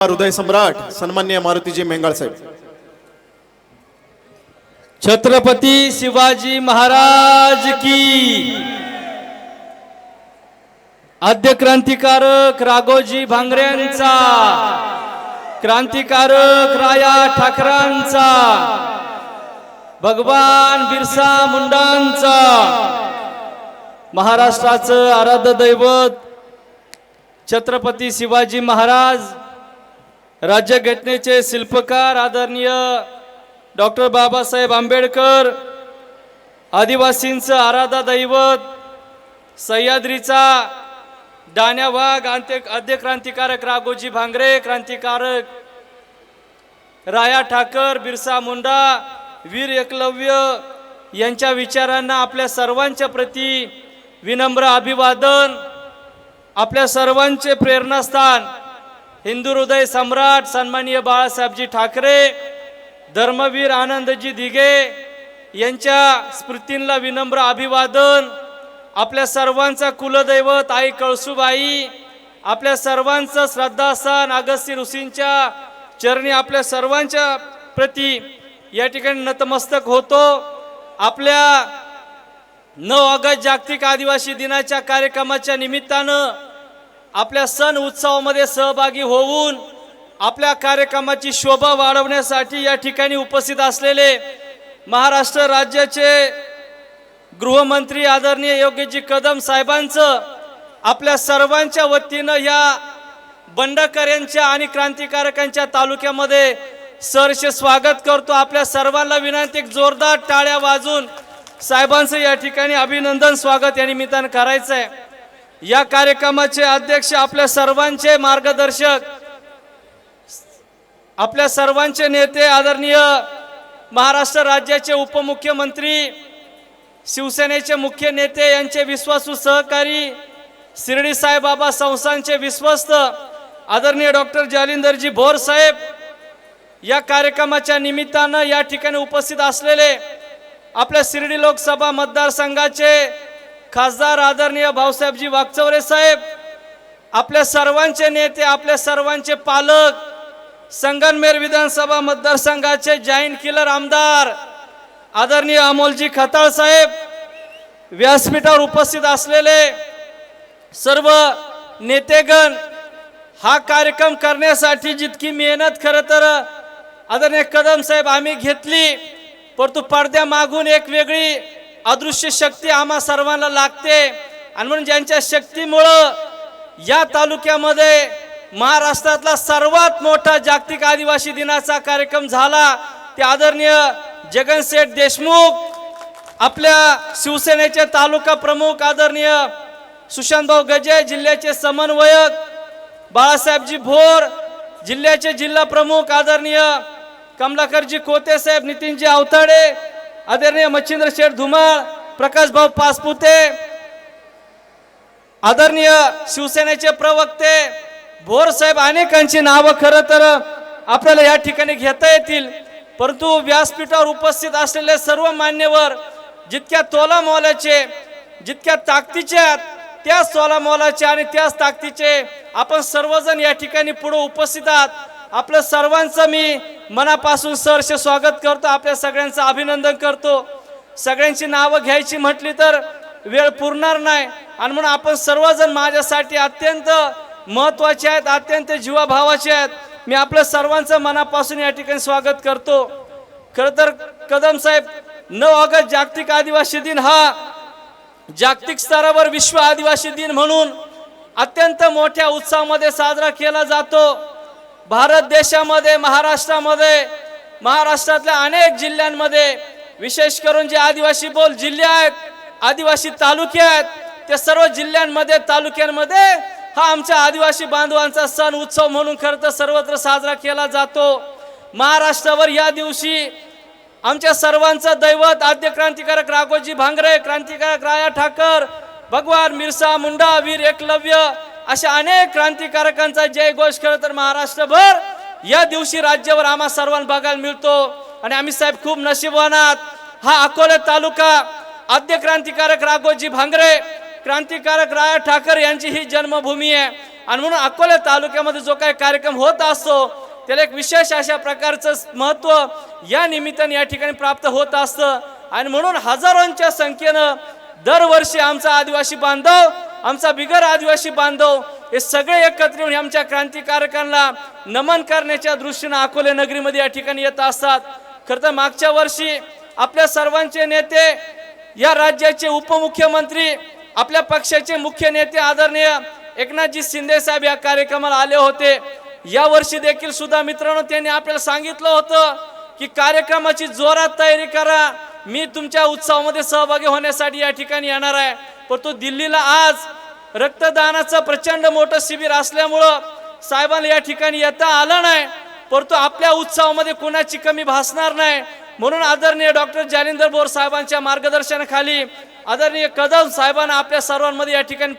हृदय सम्राट सन्माननीय मारुतीजी मेंगाळ साहेब. छत्रपती शिवाजी महाराज की. आद्य क्रांतिकारक राघोजी भांगरेंचा, क्रांतिकारक राया ठाकरांचा, भगवान बिरसा मुंडांचा, महाराष्ट्राचं आराध्य दैवत छत्रपती शिवाजी महाराज, राज्यघटनेचे शिल्पकार आदरणीय डॉक्टर बाबासाहेब आंबेडकर, आदिवासींचं आराध्य दैवत सह्याद्रीचा डाण्या वाघ, आद्य क्रांतिकारक राघोजी भांगरे, क्रांतिकारक राया ठाकर, बिरसा मुंडा, वीर एकलव्य यांच्या विचारांना आपल्या सर्वांच्या प्रती विनम्र अभिवादन. आपल्या सर्वांचे प्रेरणास्थान हिंदू हृदय सम्राट सन्माननीय बाळासाहेबजी ठाकरे, धर्मवीर आनंदजी दिघे यांच्या स्मृतींना विनम्र अभिवादन. आपल्या सर्वांचा कुलदैवत आई कळसुबाई, आपल्या सर्वांचं श्रद्धास्थान अगस्ती ऋषींच्या चरणी आपल्या सर्वांच्या प्रती या ठिकाणी नतमस्तक होतो. आपल्या 9 ऑगस्ट जागतिक आदिवासी दिनाच्या कार्यक्रमाच्या निमित्तानं आपल्या सण उत्सवामध्ये सहभागी होऊन आपल्या कार्यक्रमाची शोभा वाढवण्यासाठी या ठिकाणी उपस्थित असलेले महाराष्ट्र राज्याचे गृहमंत्री आदरणीय योगेशजी कदम साहेबांचं आपल्या सर्वांच्या वतीनं या बंडकऱ्यांच्या आणि क्रांतिकारकांच्या तालुक्यामध्ये सहर्ष स्वागत करतो. आपल्या सर्वांना विनंती, एक जोरदार टाळ्या वाजून साहेबांचं या ठिकाणी अभिनंदन स्वागत या निमित्तानं करायचं आहे. या कार्यक्रमाचे अध्यक्ष, आपल्या सर्वांचे मार्गदर्शक, आपल्या सर्वांचे नेते आदरणीय महाराष्ट्र राज्याचे उपमुख्यमंत्री, शिवसेनेचे मुख्य नेते यांचे विश्वासू सहकारी, शिर्डी साईबाबा संस्थानचे विश्वस्त आदरणीय डॉक्टर जालिंदरजी भोर साहेब, या कार्यक्रमाच्या निमित्तानं या ठिकाणी उपस्थित असलेले आपल्या शिर्डी लोकसभा मतदारसंघाचे खासदार आदरणीय भाऊसाहेबजी वागचौरे साहेब, आपल्या सर्वांचे नेते, आपल्या सर्वांचे पालक, संगमनेर विधानसभा मतदारसंघाचे जॉईंट किलर आमदार आदरणीय अमोलजी खताळ साहेब, व्यासपीठावर उपस्थित असलेले सर्व नेतेगण, हा कार्यक्रम करण्यासाठी जितकी मेहनत खरं तर आदरणीय कदम साहेब आम्ही घेतली, परंतु पडद्या मागून एक वेगळी अदृश्य शक्ती आम्हा सर्वांना लागते. आणि म्हणून ज्यांच्या शक्तीमुळं या तालुक्यामध्ये महाराष्ट्रातला सर्वात मोठा जागतिक आदिवासी दिनाचा कार्यक्रम झाला, ते आदरणीय जगनशेठ देशमुख, आपल्या शिवसेनेचे तालुका प्रमुख आदरणीय सुशांतभाऊ गजे, जिल्ह्याचे समन्वयक बाळासाहेबजी भोर, जिल्ह्याचे जिल्हा प्रमुख आदरणीय कमलाकरजी कोते साहेब, नितीनजी आवताडे, आदरणीय मच्छिंद्र शेठ धुमाळ, प्रकाश भाऊ पासपुते, आदरणीय शिवसेनेचे प्रवक्ते भोर साहेब, अनेकांची नावं खरं तर आपल्याला या ठिकाणी घेता येतील, परंतु व्यासपीठावर उपस्थित असलेले सर्व मान्यवर जितक्या तोला मोलाचे, जितक्या ताकदीचे आहेत, त्याच तोला मोलाचे आणि त्याच ताकदीचे आपण सर्वजण या ठिकाणी पुढे उपस्थित आहात. आपल्या सर्वांचं मी मनापासून सहर्ष स्वागत करतो. आपल्या सगळ्यांचं अभिनंदन करतो. सगळ्यांची नावं घ्यायची म्हटली तर वेळ पुरणार नाही, आणि म्हणून आपण सर्वजण माझ्यासाठी अत्यंत महत्त्वाचे आहेत, अत्यंत जीवाभावाचे आहेत. मी आपल्या सर्वांचं मनापासून या ठिकाणी स्वागत करतो. खरं तर कदम साहेब, 9 ऑगस्ट जागतिक आदिवासी दिन हा जागतिक स्तरावर विश्व आदिवासी दिन म्हणून अत्यंत मोठ्या उत्साहामध्ये साजरा केला जातो. भारत देशामध्ये, महाराष्ट्रातल्या अनेक जिल्ह्यांमध्ये, विशेष करून जे आदिवासी बहुल जिल्हे आहेत, आदिवासी तालुके आहेत, त्या सर्व जिल्ह्यांमध्ये, तालुक्यांमध्ये हा आमच्या आदिवासी बांधवांचा सण उत्सव म्हणून खरं तर सर्वत्र साजरा केला जातो. महाराष्ट्रावर या दिवशी आमच्या सर्वांचं दैवत आद्य क्रांतिकारक राघोजी भांगरे, क्रांतिकारक राया ठाकर, भगवान बिरसा मुंडा, वीर एकलव्य अशा अनेक क्रांतिकारकांचा जयघोष खरं तर महाराष्ट्रभर या दिवशी राज्यावर आम्हा सर्वांना बघायला मिळतो. आणि आम्ही साहेब खूप नशीबवान आहात. हा अकोले तालुका आद्य क्रांतिकारक राघोजी भांगरे, क्रांतिकारक राया ठाकर यांची ही जन्मभूमी आहे. आणि म्हणून अकोला तालुक्यामध्ये जो काही कार्यक्रम होत असतो त्याला एक विशेष अशा प्रकारचं महत्त्व या निमित्ताने या ठिकाणी प्राप्त होत असतं. आणि म्हणून हजारोंच्या संख्येनं दरवर्षी आमचा आदिवासी बांधव, आमचा बिगर आदिवासी बांधव हे सगळे एकत्र येऊन आमच्या क्रांतिकारकांना नमन करण्याच्या दृष्टीने अकोले नगरीमध्ये या ठिकाणी येत असतात. खरं तर मागच्या वर्षी आपल्या सर्वांचे नेते, या राज्याचे उपमुख्यमंत्री, आपल्या पक्षाचे मुख्य नेते आदरणीय एकनाथजी शिंदे साहेब या कार्यक्रमाला आले होते. या वर्षी देखील सुद्धा मित्रांनो त्यांनी आपल्याला सांगितलं होतं की कार्यक्रमाची जोरात तयारी करा, मी तुमच्या उत्सवामध्ये सहभागी होण्यासाठी या ठिकाणी येणार आहे. परंतु दिल्लीला आज रक्तदानाचं प्रचंड मोठं शिबिर असल्यामुळं साहेबांना या ठिकाणी येता आलं नाही. परंतु आपल्या उत्सवामध्ये कोणाची कमी भासणार नाही म्हणून आदरणीय डॉक्टर जालिंदर बोर साहेबांच्या मार्गदर्शनाखाली आदरणीय कदम साहेबांना आपल्या सर्वांमध्ये या ठिकाणी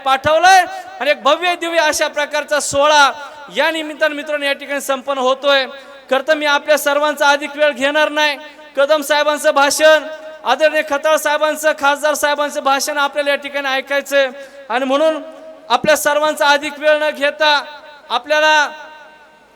पाठवलंय आणि एक भव्य दिव्य अशा प्रकारचा सोहळा या निमित्तानं मित्रांनो या ठिकाणी संपन्न होतोय. खरं तर मी आपल्या सर्वांचा अधिक वेळ घेणार नाही. कदम साहेबांचं भाषण, आदरणीय खताळ साहेबांचं, खासदार साहेबांचं भाषण आपल्याला या ठिकाणी ऐकायचंय आणि म्हणून आपल्या सर्वांचा अधिक वेळ न घेता आपल्याला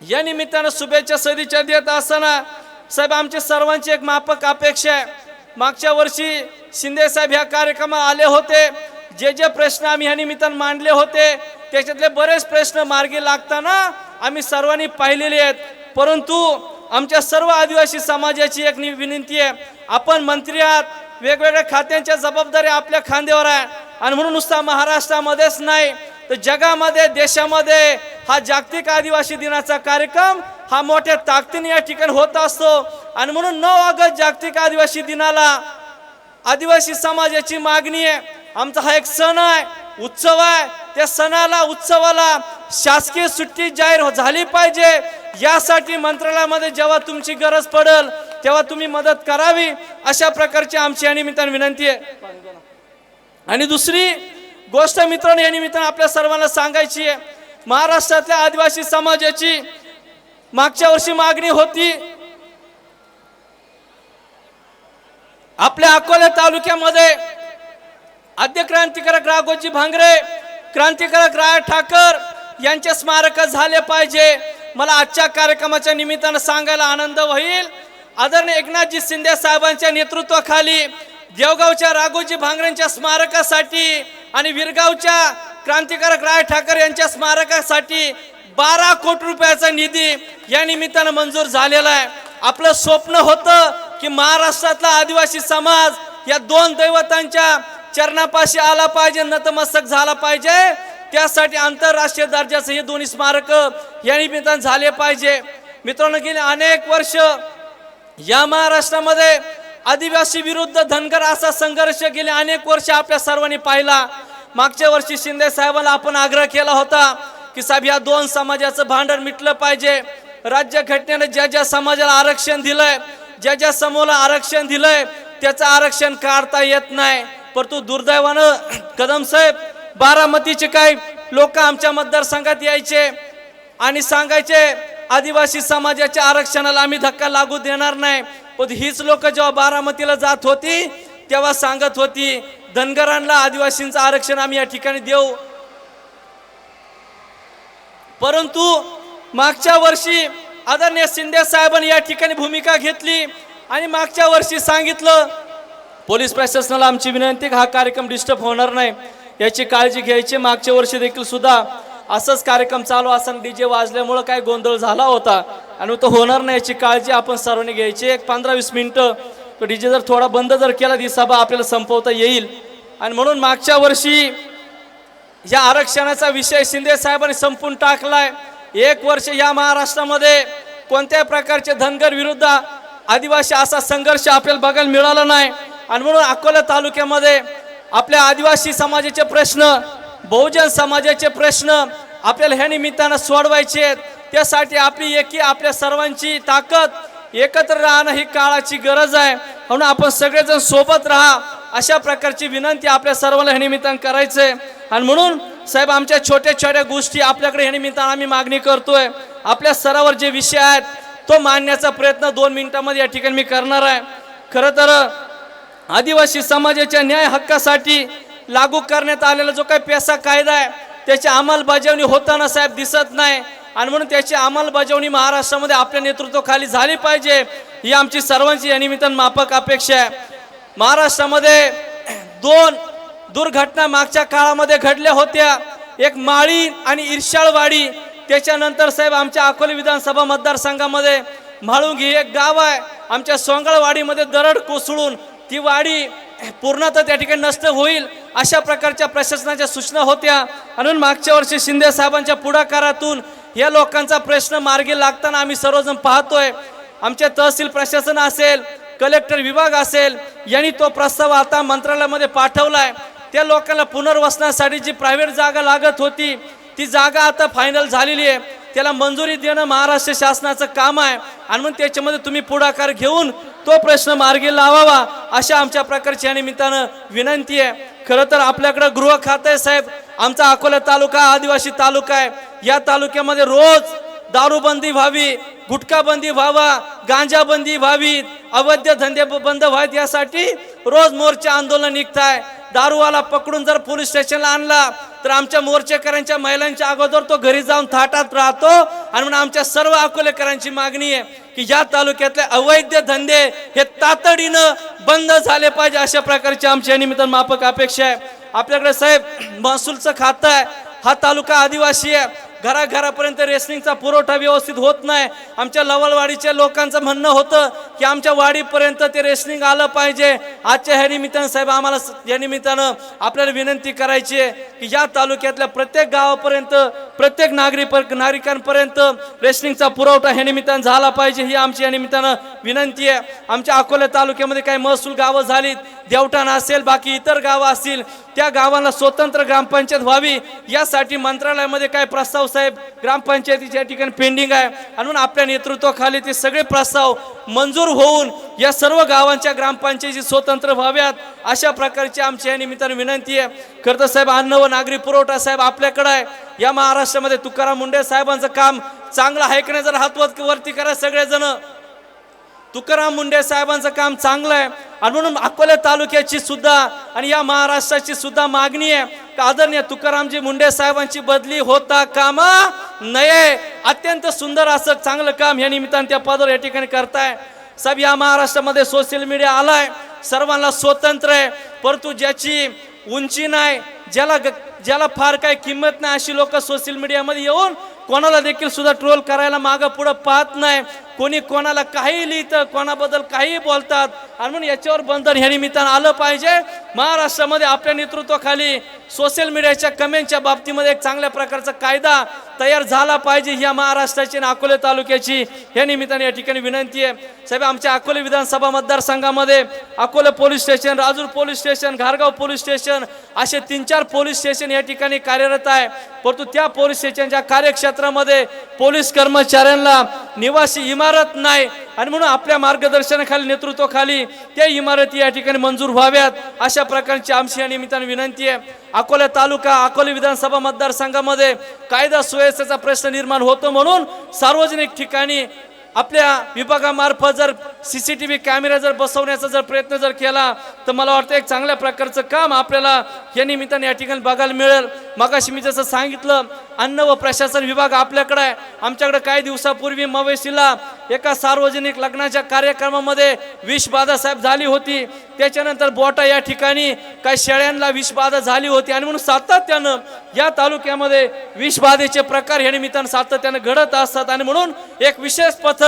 या निमित्तानं शुभेच्छा सदिच्छा देत असताना साहेब आमच्या सर्वांची एक माफक अपेक्षा आहे. मागच्या वर्षी शिंदे साहेब ह्या कार्यक्रमात आले होते. जे जे प्रश्न आम्ही ह्या निमित्तानं मांडले होते त्याच्यातले बरेच प्रश्न मार्गी लागताना आम्ही सर्वांनी पाहिलेले आहेत. परंतु आमच्या सर्व आदिवासी समाजाची एक विनंती आहे, आपण मंत्री आहात, वेगवेगळ्या खात्यांच्या जबाबदाऱ्या आपल्या खांद्यावर आहे आणि म्हणून नुसता महाराष्ट्रामध्येच नाही तर जगामध्ये, देशामध्ये हा जागतिक आदिवासी दिनाचा कार्यक्रम हा मोठ्या ताकदीने या ठिकाणी होत असतो. आणि म्हणून 9 ऑगस्ट जागतिक आदिवासी दिनाला आदिवासी समाजाची मागणी आहे, आमचा हा एक सण आहे, उत्सव आहे, त्या सणाला, उत्सवाला शासकीय सुट्टी जाहीर झाली पाहिजे. यासाठी मंत्रालयामध्ये जेव्हा तुमची गरज पडेल तेव्हा तुम्ही मदत करावी, अशा प्रकारची आमची या निमित्ताने विनंती आहे. आणि दुसरी गोष्ट मित्रांनो या निमित्ताने आपल्या सर्वांना सांगायची आहे, महाराष्ट्रातल्या आदिवासी समाजाची मागच्या वर्षी मागणी होती, आपल्या अकोला तालुक्यामध्ये आद्य क्रांतिकारक राघोजी भांगरे, क्रांतिकारक राय ठाकर यांचे स्मारक झाले पाहिजे. मला आजच्या कार्यक्रमाच्या निमित्तानं सांगायला आनंद होईल, आदरणीय एकनाथजी शिंदे साहेबांच्या नेतृत्वाखाली देवगावच्या राघोजी भांगरेंच्या स्मारकासाठी आणि विरगावच्या क्रांतिकारक राय ठाकर यांच्या स्मारकासाठी 12 कोटी रुपयाचा निधी या निमित्तानं मंजूर झालेला आहे. आपलं स्वप्न होतं की महाराष्ट्रातला आदिवासी समाज या 2 दैवतांच्या चरणापाशी आला पाहिजे, नतमस्तक झाला पाहिजे. त्यासाठी आंतरराष्ट्रीय दर्जाचे हे दोन्ही स्मारक या निमित्तानं झाले पाहिजे. मित्रांनो गेले अनेक वर्ष या महाराष्ट्रामध्ये आदिवासी विरुद्ध धनगर असा संघर्ष गेले अनेक वर्ष आपल्या सर्वांनी पाहिला. मागच्या वर्षी शिंदे साहेबांना आपण आग्रह केला होता की साहेब या 2 समाजाचं भांडण मिटलं पाहिजे. राज्य घटनेने ज्या ज्या समाजाला आरक्षण दिलंय, ज्या ज्या समूहाला आरक्षण दिलंय त्याचं आरक्षण काढता येत नाही. परंतु दुर्दैवानं कदम साहेब, बारामतीचे काही लोक आमच्या मतदारसंघात यायचे आणि सांगायचे आदिवासी समाजाच्या आरक्षणाला आम्ही धक्का लागू देणार नाही. पण हीच लोक जेव्हा बारामतीला जात होती तेव्हा सांगत होती धनगरांना आदिवासींचं आरक्षण आम्ही या ठिकाणी देऊ. परंतु मागच्या वर्षी आदरणीय शिंदे साहेबांनी या ठिकाणी भूमिका घेतली आणि मागच्या वर्षी सांगितलं पोलीस प्रशासनाला आमची विनंती हा कार्यक्रम डिस्टर्ब होणार नाही याची काळजी घ्यायची. मागच्या वर्षी देखील सुद्धा असंच कार्यक्रम चालू असताना डीजे वाजल्यामुळे काय गोंधळ झाला होता आणि तो होणार नाही याची काळजी आपण सर्वांनी घ्यायची. एक 15-20 मिनिटं तो डीजे जर थोडा बंद जर केला ही सभा आपल्याला संपवता येईल. आणि म्हणून मागच्या वर्षी या आरक्षणाचा विषय शिंदे साहेबांनी संपून टाकलाय. 1 वर्ष या महाराष्ट्रामध्ये कोणत्या प्रकारचे धनगर विरुद्ध आदिवासी असा संघर्ष आपल्याला बघायला मिळाला नाही. आणि म्हणून अकोला तालुक्यामध्ये आपल्या आदिवासी समाजाचे प्रश्न, बहुजन समाजाचे प्रश्न आपल्याला ह्या निमित्तानं सोडवायचे आहेत. त्यासाठी आपली एकी, आपल्या सर्वांची ताकद एकत्र राहणं ही काळाची गरज आहे. म्हणून आपण सगळेजण सोबत राहा अशा प्रकारची विनंती आपल्या सर्वांना ह्या निमित्तानं करायचंय. आणि म्हणून साहेब आमच्या छोट्या छोट्या गोष्टी आपल्याकडे ह्या निमित्तानं आम्ही मागणी करतोय. आपल्या स्तरावर जे विषय आहेत तो मांडण्याचा प्रयत्न 2 मिनिटांमध्ये या ठिकाणी मी करणार आहे. खरं तर आदिवासी समाजाच्या न्याय हक्कासाठी लागू करण्यात आलेला जो काही पेसा कायदा आहे त्याची अंमलबजावणी होताना साहेब दिसत नाही आणि म्हणून त्याची अंमलबजावणी महाराष्ट्रामध्ये आपल्या नेतृत्वाखाली झाली पाहिजे ही आमची सर्वांची या निमित्तानं माफक अपेक्षा आहे. महाराष्ट्रामध्ये 2 दुर्घटना मागच्या काळामध्ये घडल्या होत्या, एक माळी आणि इर्शाळवाडी. त्याच्यानंतर साहेब आमच्या अकोले विधानसभा मतदारसंघामध्ये म्हाळुंगी एक गाव आहे, आमच्या सोंगळवाडीमध्ये दरड कोसळून ती वाडी पूर्णतः त्या ठिकाणी नष्ट होईल अशा प्रकारच्या प्रशासनाच्या सूचना होत्या. म्हणून मागच्या वर्षी शिंदे साहेबांच्या पुढाकारातून या लोकांचा प्रश्न मार्गी लागताना आम्ही सर्वजण पाहतोय. आमच्या तहसील प्रशासन असेल, कलेक्टर विभाग असेल, यांनी तो प्रस्ताव आता मंत्रालयामध्ये पाठवलाय. त्या लोकांना पुनर्वसनासाठी जी प्रायव्हेट जागा लागत होती ती जागा आता फायनल झालेली आहे. त्याला मंजुरी देणं महाराष्ट्र शासनाचं काम आहे आणि म्हणून त्याच्यामध्ये तुम्ही पुढाकार घेऊन तो प्रश्न मार्गी लावावा अशा आमच्या प्रकारच्या निमित्तानं विनंती आहे. खरं तर आपल्याकडं गृह खातं आहे साहेब. आमचा अकोला तालुका आदिवासी तालुका आहे. या तालुक्यामध्ये रोज दारूबंदी व्हावी, गुटखाबंदी व्हावा, गांजाबंदी व्हावी, अवैध धंदे बंद व्हावेत यासाठी रोज मोर्चा आंदोलन निघत आहे. दारूवाला पकडून जर पोलीस स्टेशनला आणला तर आमच्या मोर्चेकरांच्या महिलांच्या अगोदर तो घरी जाऊन थाटात राहतो. आणि म्हणून आमच्या सर्व अकोलेकरांची मागणी आहे की या तालुक्यातले अवैध धंदे हे तातडीनं बंद झाले पाहिजे अशा प्रकारची आमच्या निमित्तानं माफक अपेक्षा आहे. आपल्याकडे साहेब महसूलचं खातं आहे. हा तालुका आदिवासी आहे. घराघरापर्यंत रेशनिंगचा पुरवठा व्यवस्थित होत नाही. आमच्या लवळवाडीच्या लोकांचं म्हणणं होतं की आमच्या वाडीपर्यंत ते रेशनिंग आलं पाहिजे. आजच्या ह्या निमित्तानं साहेब आम्हाला या निमित्तानं आपल्याला विनंती करायची आहे की या तालुक्यातल्या प्रत्येक गावापर्यंत प्रत्येक नागरिकांपर्यंत रेशनिंगचा पुरवठा ह्या निमित्तानं झाला पाहिजे ही आमची या निमित्तानं विनंती आहे. आमच्या अकोला तालुक्यामध्ये काही महसूल गावं झालीत, देवठाण असेल, बाकी इतर गावं असतील, त्या गावांना स्वतंत्र ग्रामपंचायत व्हावी यासाठी मंत्रालयामध्ये काय प्रस्ताव साहेब ग्रामपंचायतीच्या ठिकाणी पेंडिंग आहे. म्हणून आपल्या नेतृत्वाखाली ते सगळे प्रस्ताव मंजूर होऊन या सर्व गावांच्या ग्रामपंचायती स्वतंत्र व्हाव्यात अशा प्रकारची आमच्या या निमित्तानं विनंती आहे. खरं तर साहेब अन्न व नागरी पुरवठा साहेब आपल्याकडे आहे. या महाराष्ट्रामध्ये तुकाराम मुंडे साहेबांचं काम चांगलं आहे की नाही जर हात वरती करा सगळेजण. तुकाराम मुंडे साहेबांचं काम चांगलं आहे आणि म्हणून अकोला तालुक्याची सुद्धा आणि या महाराष्ट्राची सुद्धा मागणी आहे की आदरणीय तुकारामजी मुंडे साहेबांची बदली होता कामा नये. अत्यंत सुंदर असं चांगलं काम या निमित्तानं त्या पदावर या ठिकाणी करताय साहेब. या महाराष्ट्रामध्ये सोशल मीडिया आलाय, सर्वांना स्वतंत्र आहे, परंतु ज्याची उंची नाही, ज्याला फार काही किंमत नाही अशी लोक सोशल मीडियामध्ये येऊन कोणाला देखील सुद्धा ट्रोल करायला मागं पुढं पाहत नाही. कोणी कोणाला काही लिहितं, कोणाबद्दल काही बोलतात आणि म्हणून याच्यावर बंधन ह्या निमित्तानं आलं पाहिजे. महाराष्ट्रामध्ये आपल्या नेतृत्वाखाली सोशल मीडियाच्या कमेंटच्या बाबतीमध्ये एक चांगल्या प्रकारचा कायदा तयार झाला पाहिजे. ह्या महाराष्ट्राची आणि अकोले तालुक्याची या निमित्ताने या ठिकाणी विनंती आहे साहेब. आमच्या अकोले विधानसभा मतदारसंघामध्ये Akole police station, Rajur police station, घारगाव पोलीस स्टेशन असे 3-4 पोलीस स्टेशन या ठिकाणी कार्यरत आहे. परंतु त्या पोलीस स्टेशनच्या कार्यक्षेत्रामध्ये पोलीस कर्मचाऱ्यांना निवासी इमारत नाही आणि म्हणून आपल्या मार्गदर्शनाखाली नेतृत्वाखाली त्या इमारती या ठिकाणी मंजूर व्हाव्यात अशा प्रकारची आमची या निमित्ताने विनंती आहे. अकोला तालुका अकोले विधानसभा मतदारसंघामध्ये कायदा सुव्यवस्थेचा प्रश्न निर्माण होतो म्हणून सार्वजनिक ठिकाणी आपल्या विभागामार्फत जर CCTV कॅमेरा जर बसवण्याचा जर प्रयत्न जर केला तर मला वाटतं एक चांगल्या प्रकारचं काम आपल्याला या निमित्ताने या ठिकाणी बघायला मिळेल. मगाशी मी जसं सांगितलं अन्न व प्रशासन विभाग आपल्याकडे आहे. आमच्याकडे काही दिवसापूर्वी मवेशीला एका सार्वजनिक लग्नाच्या कार्यक्रमामध्ये विषबाधा साहेब झाली होती. त्याच्यानंतर बोटा या ठिकाणी काही शेळ्यांना विषबाधा झाली होती आणि म्हणून सातत्यानं या तालुक्यामध्ये विषबाधेचे प्रकार या निमित्तानं सातत्यानं घडत असतात आणि म्हणून एक विशेष पथक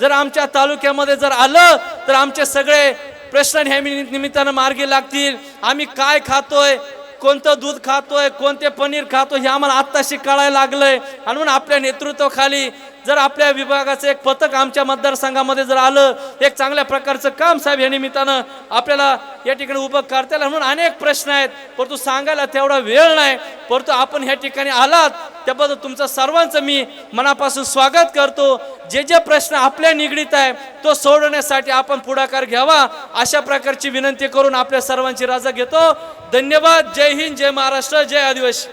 जर आमच्या तालुक्यामध्ये जर आलं तर आमचे सगळे प्रश्न ह्या निमित्तानं मार्गी लागतील. आम्ही काय खातोय, कोणतं दूध खातोय, कोणते पनीर खातोय हे आम्हाला आत्ताशी कळायला लागलंय आणि म्हणून आपल्या नेतृत्वाखाली जर आपल्या विभागाचं एक पथक आमच्या मतदारसंघामध्ये जर आलं एक चांगल्या प्रकारचं काम साहेब या निमित्तानं आपल्याला या ठिकाणी उभं करता येईल. म्हणून अनेक प्रश्न आहेत परंतु सांगायला तेवढा वेळ नाही. परंतु आपण ह्या ठिकाणी आलात त्याबद्दल तुमचं सर्वांचं मी मनापासून स्वागत करतो. जे जे प्रश्न आपल्या निगडीत आहे तो सोडवण्यासाठी आपण पुढाकार घ्यावा अशा प्रकारची विनंती करून आपल्या सर्वांची रजा घेतो. धन्यवाद. जय हिंद, जय महाराष्ट्र, जय आदिवासी.